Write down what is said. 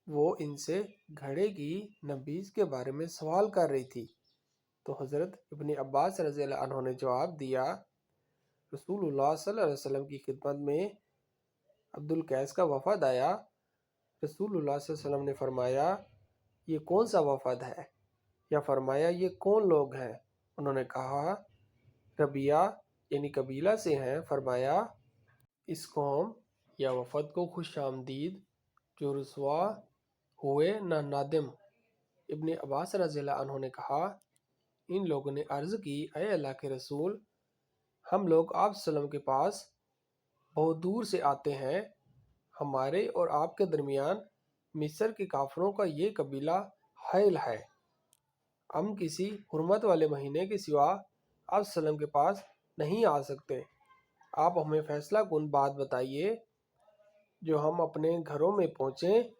وہ ان سے گھڑے کی نبیذ کے بارے میں سوال کر رہی تھی، تو حضرت ابن عباس رضی اللہ عنہ نے جواب دیا، رسول اللہ صلی اللہ علیہ وسلم کی خدمت میں عبد القیس کا وفد آیا۔ رسول اللہ صلی اللہ علیہ وسلم نے فرمایا، یہ کون سا وفد ہے؟ یا فرمایا، یہ کون لوگ ہیں؟ انہوں نے کہا، ربیعہ یعنی قبیلہ سے ہیں۔ فرمایا، اس قوم یا وفد کو خوش آمدید جو رسوا ہوئے نہ نادم۔ ابن عباس رضی اللہ عنہ نے کہا، ان لوگوں نے عرض کی، اے اللہ کے رسول، ہم لوگ آپ صلی اللہ علیہ وسلم کے پاس بہت دور سے آتے ہیں، ہمارے اور آپ کے درمیان مصر کے کافروں کا یہ قبیلہ حائل ہے، ہم کسی حرمت والے مہینے کے سوا آپ صلی اللہ علیہ وسلم کے پاس نہیں آ سکتے۔ آپ ہمیں فیصلہ کن بات بتائیے جو ہم اپنے گھروں میں پہنچیں